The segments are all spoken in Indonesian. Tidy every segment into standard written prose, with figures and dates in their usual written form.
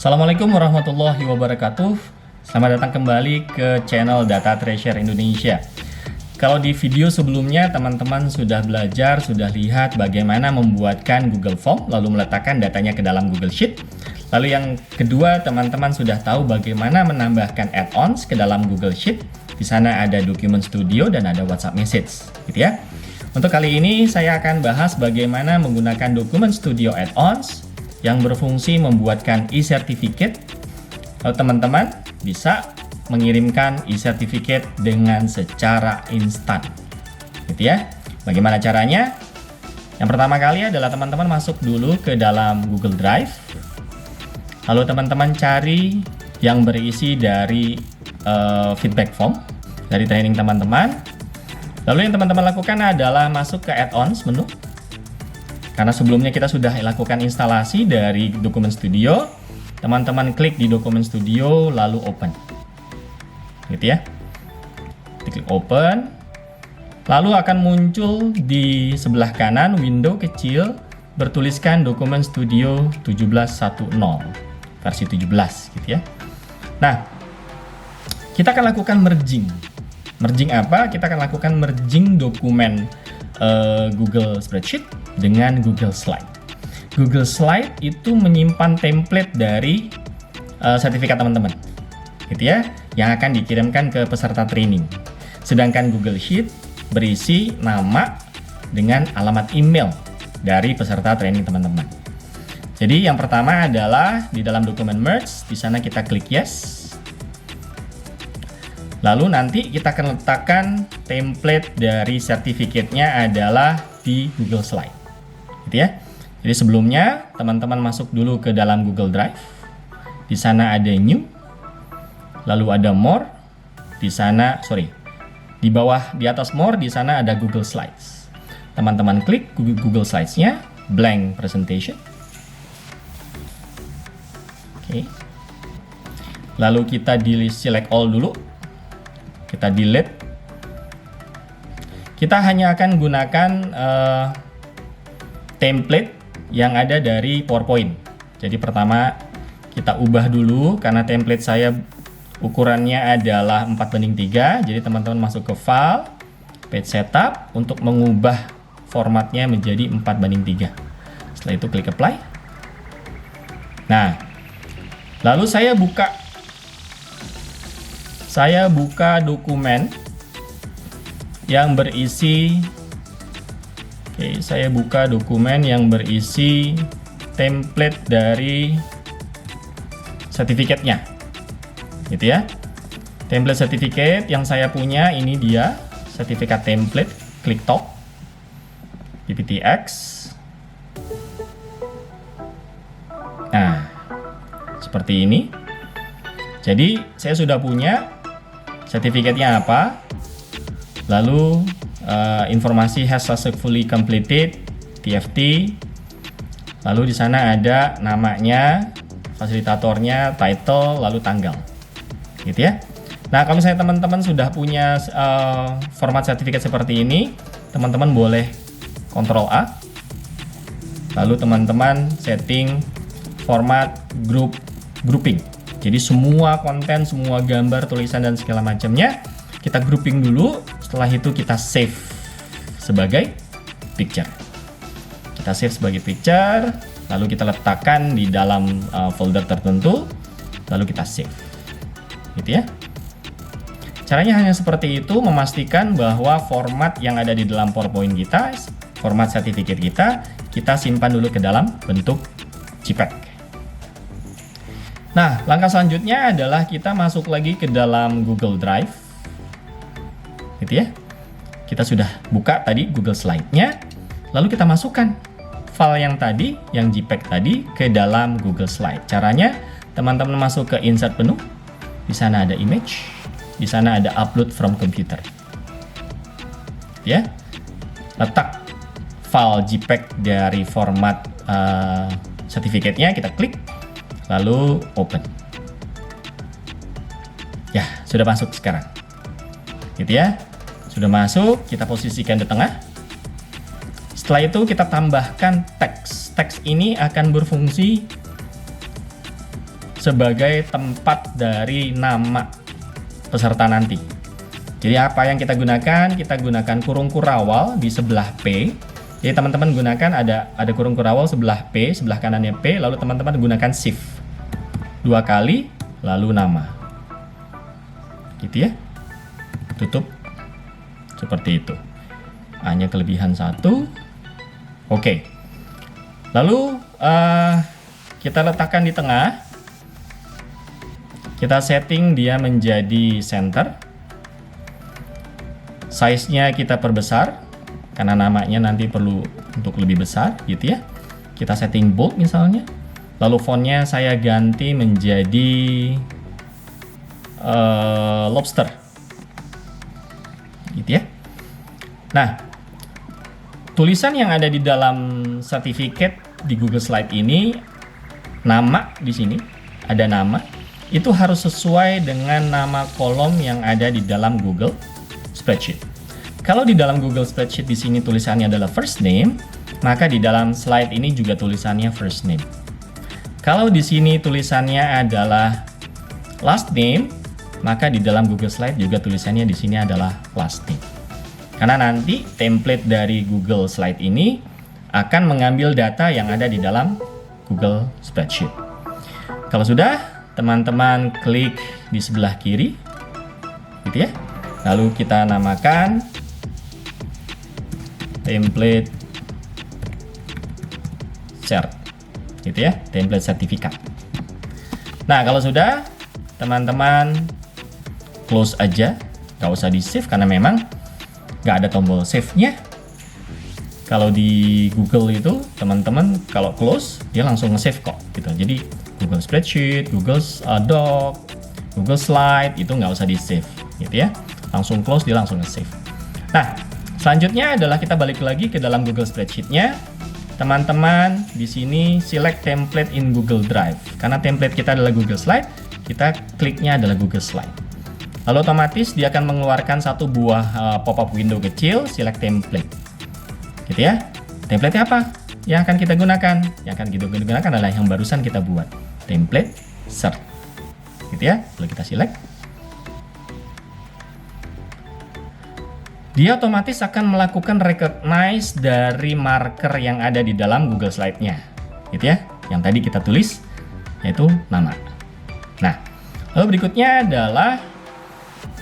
Assalamualaikum warahmatullahi wabarakatuh. Selamat datang kembali ke channel Data Treasure Indonesia. Kalau di video sebelumnya teman-teman sudah belajar, sudah lihat bagaimana membuatkan Google Form lalu meletakkan datanya ke dalam Google Sheet. Lalu yang kedua, teman-teman sudah tahu bagaimana menambahkan add-ons ke dalam Google Sheet. Di sana ada Document Studio dan ada WhatsApp Message, gitu ya. Untuk kali ini saya akan bahas bagaimana menggunakan Document Studio add-ons yang berfungsi membuatkan e-certificate. Lalu teman-teman bisa mengirimkan e-certificate dengan secara instan, gitu ya. Bagaimana caranya? Yang pertama kali adalah teman-teman masuk dulu ke dalam Google Drive. Lalu teman-teman cari yang berisi dari feedback form dari training teman-teman. Lalu yang teman-teman lakukan adalah masuk ke add-ons menu. Karena sebelumnya kita sudah lakukan instalasi dari Document Studio, teman-teman klik di Document Studio lalu open, gitu ya. Klik open, lalu akan muncul di sebelah kanan window kecil bertuliskan Document Studio 17.10 versi 17, gitu ya. Nah, kita akan lakukan merging. Merging apa? Kita akan lakukan merging dokumen Google Spreadsheet dengan Google Slide. Google Slide itu menyimpan template dari sertifikat teman-teman, gitu ya, yang akan dikirimkan ke peserta training. Sedangkan Google Sheet berisi nama dengan alamat email dari peserta training teman-teman. Jadi yang pertama adalah di dalam dokumen merge, di sana kita klik yes. Lalu nanti kita akan letakkan template dari sertifikatnya adalah di Google Slide, gitu ya. Jadi sebelumnya teman-teman masuk dulu ke dalam Google Drive. Di sana ada New, lalu ada More. Di bawah di atas More di sana ada Google Slides. Teman-teman klik Google Slides-nya, blank presentation. Oke. Lalu kita select all dulu. Kita delete. Kita hanya akan gunakan template yang ada dari PowerPoint. Jadi pertama kita ubah dulu karena template saya ukurannya adalah 4:3. Jadi teman-teman masuk ke file, page setup untuk mengubah formatnya menjadi 4:3. Setelah itu klik apply. Nah, lalu saya buka dokumen yang berisi template dari sertifikatnya, gitu ya. Template sertifikat yang saya punya ini dia, sertifikat template, klik top, PPTX. Nah, seperti ini. Jadi saya sudah punya sertifikatnya apa, lalu informasi has successfully completed TFT, lalu di sana ada namanya, fasilitatornya, title, lalu tanggal, gitu ya. Nah, kalau misalnya teman-teman sudah punya format sertifikat seperti ini, teman-teman boleh Ctrl A, lalu teman-teman setting format grouping. Jadi semua konten, semua gambar, tulisan, dan segala macamnya kita grouping dulu. Setelah itu kita save sebagai picture. Kita save sebagai picture, lalu kita letakkan di dalam folder tertentu, lalu kita save, gitu ya. Caranya hanya seperti itu, memastikan bahwa format yang ada di dalam PowerPoint kita, format sertifikat kita simpan dulu ke dalam bentuk JPEG. Nah, langkah selanjutnya adalah kita masuk lagi ke dalam Google Drive, gitu ya. Kita sudah buka tadi Google Slide-nya, lalu kita masukkan file yang tadi, yang JPEG tadi, ke dalam Google Slide. Caranya, teman-teman masuk ke Insert menu, di sana ada Image, di sana ada Upload from Computer, ya. Letak file JPEG dari format sertifikatnya, kita klik. Lalu open. Ya, sudah masuk sekarang, gitu ya. Sudah masuk, kita posisikan di tengah. Setelah itu kita tambahkan teks. Teks ini akan berfungsi sebagai tempat dari nama peserta nanti. Jadi apa yang kita gunakan? Kita gunakan kurung kurawal di sebelah P. Jadi teman-teman gunakan ada kurung kurawal sebelah P, sebelah kanannya P, lalu teman-teman gunakan shift 2 kali, lalu nama. Gitu ya. Tutup seperti itu. Hanya kelebihan 1. Oke. Lalu kita letakkan di tengah. Kita setting dia menjadi center. Size-nya kita perbesar karena namanya nanti perlu untuk lebih besar gitu ya. Kita setting bold misalnya. Lalu fontnya saya ganti menjadi lobster. Gitu ya. Nah, tulisan yang ada di dalam sertifikat di Google Slide ini, nama di sini ada nama, itu harus sesuai dengan nama kolom yang ada di dalam Google Spreadsheet. Kalau di dalam Google Spreadsheet di sini tulisannya adalah first name, maka di dalam slide ini juga tulisannya first name. Kalau di sini tulisannya adalah last name, maka di dalam Google Slide juga tulisannya di sini adalah last name. Karena nanti template dari Google Slide ini akan mengambil data yang ada di dalam Google Spreadsheet. Kalau sudah, teman-teman klik di sebelah kiri, gitu ya. Lalu kita namakan template cert, gitu ya, template sertifikat. Nah, kalau sudah, teman-teman close aja, nggak usah di save karena memang nggak ada tombol save-nya. Kalau di Google itu, teman-teman kalau close, dia langsung nge-save kok, gitu. Jadi Google Spreadsheet, Google Doc, Google Slide itu nggak usah di save, gitu ya. Langsung close, dia langsung nge-save. Nah, selanjutnya adalah kita balik lagi ke dalam Google Spreadsheet-nya. Teman-teman di sini select template in Google Drive. Karena template kita adalah Google Slide, kita kliknya adalah Google Slide. Lalu otomatis dia akan mengeluarkan satu buah pop-up window kecil, select template. Gitu ya. Template apa? Yang akan kita gunakan? Yang akan kita gunakan adalah yang barusan kita buat. Template cert. Gitu ya. Lalu kita select. Dia otomatis akan melakukan recognize dari marker yang ada di dalam Google Slide-nya. Gitu ya. Yang tadi kita tulis, yaitu nama. Nah, lalu berikutnya adalah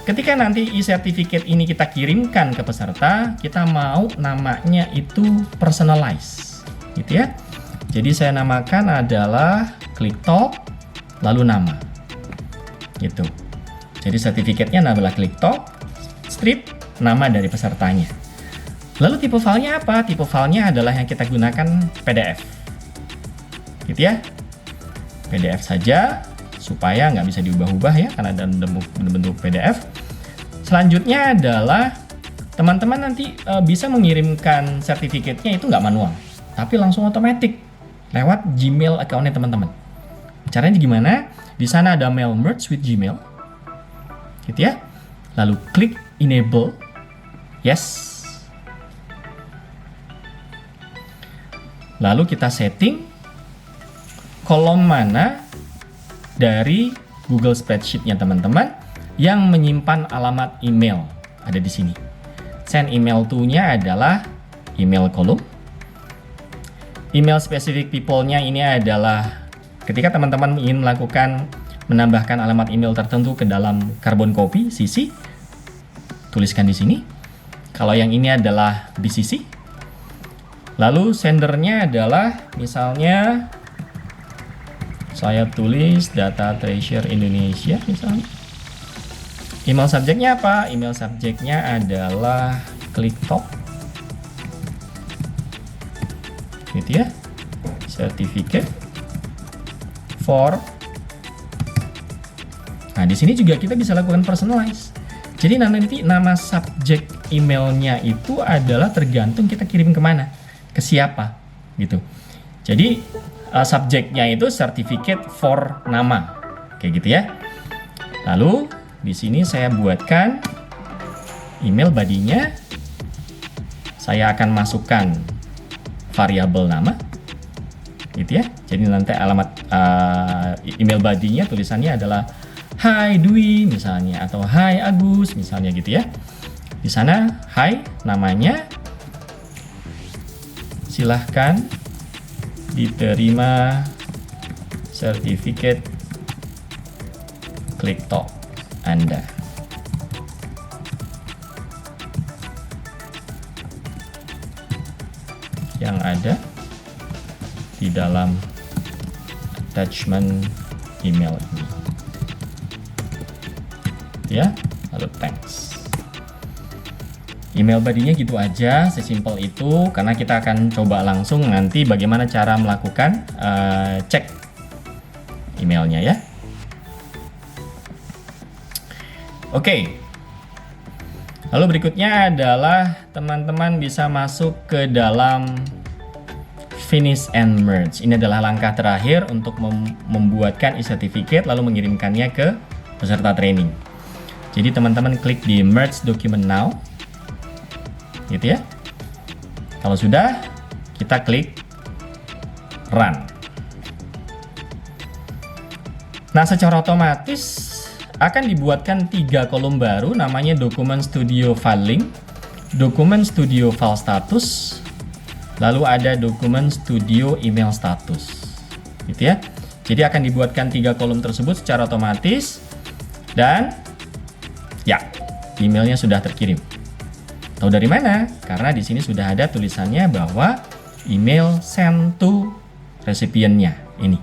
ketika nanti e-certificate ini kita kirimkan ke peserta, kita mau namanya itu personalize. Gitu ya. Jadi saya namakan adalah klik talk, lalu nama. Gitu. Jadi sertifikatnya adalah klik talk, strip, nama dari pesertanya. Lalu tipe filenya apa? Tipe filenya adalah yang kita gunakan PDF. Gitu ya. PDF saja supaya nggak bisa diubah-ubah ya karena dalam bentuk PDF. Selanjutnya adalah teman-teman nanti bisa mengirimkan sertifikatnya itu nggak manual, tapi langsung otomatis lewat Gmail account-nya teman-teman. Caranya gimana? Di sana ada mail merge with Gmail. Gitu ya. Lalu klik enable. Yes. Lalu kita setting kolom mana dari Google Spreadsheet-nya teman-teman yang menyimpan alamat email. Ada di sini. Send email to-nya adalah email kolom. Email specific people-nya ini adalah ketika teman-teman ingin melakukan menambahkan alamat email tertentu ke dalam carbon copy CC, tuliskan di sini. Kalau yang ini adalah BCC. Lalu sendernya adalah misalnya saya tulis Data Treasure Indonesia misalnya. Email subjeknya apa? Email subjeknya adalah klik talk. Gitu ya. Certificate for. Nah, di sini juga kita bisa lakukan personalize. Jadi nanti nama subjek emailnya itu adalah tergantung kita kirim kemana, ke siapa, gitu. Jadi subjeknya itu certificate for nama, kayak gitu ya. Lalu di sini saya buatkan email body-nya. Saya akan masukkan variabel nama, gitu ya. Jadi nanti alamat email body-nya tulisannya adalah Hai Dwi misalnya, atau Hai Agus misalnya gitu ya. Di sana Hai namanya, silahkan diterima sertifikat Kliktok Anda. Yang ada di dalam attachment email ini. Ya, lalu thanks. Email body-nya gitu aja, sesimpel itu, karena kita akan coba langsung nanti bagaimana cara melakukan cek emailnya ya. Oke. Lalu berikutnya adalah teman-teman bisa masuk ke dalam finish and merge. Ini adalah langkah terakhir untuk membuatkan e-certificate lalu mengirimkannya ke peserta training. Jadi teman-teman klik di merge document now. Gitu ya. Kalau sudah, kita klik run. Nah, secara otomatis akan dibuatkan 3 kolom baru, namanya Document Studio File Link, Document Studio File Status, lalu ada Document Studio Email Status, gitu ya. Jadi akan dibuatkan 3 kolom tersebut secara otomatis, dan ya, emailnya sudah terkirim. Tahu dari mana? Karena di sini sudah ada tulisannya bahwa email sent to recipientnya ini,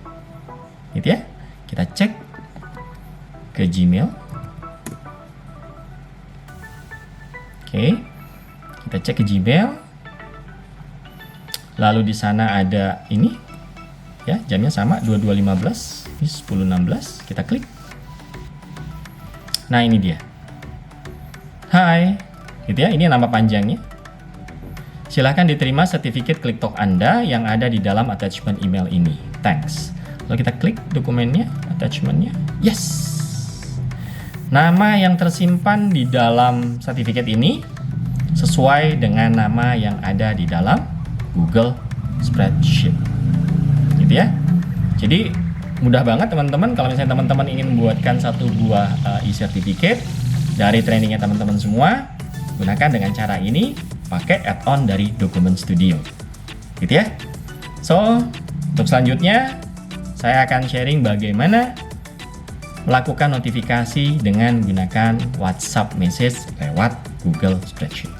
gitu ya. Kita cek ke Gmail. Oke. Kita cek ke Gmail. Lalu di sana ada ini. Ya, jamnya sama 22.15, ini 10.16. Kita klik. Nah, ini dia. Hai. Gitu ya, ini nama panjangnya. Silahkan diterima sertifikat Kliktok Anda yang ada di dalam attachment email ini. Thanks. Lalu kita klik dokumennya, attachmentnya. Yes. Nama yang tersimpan di dalam sertifikat ini sesuai dengan nama yang ada di dalam Google Spreadsheet. Gitu ya. Jadi mudah banget teman-teman kalau misalnya teman-teman ingin membuatkan satu buah e-certificate dari trainingnya teman-teman semua, gunakan dengan cara ini, pakai add-on dari Document Studio. Gitu ya. So, untuk selanjutnya saya akan sharing bagaimana melakukan notifikasi dengan menggunakan WhatsApp message lewat Google Spreadsheet.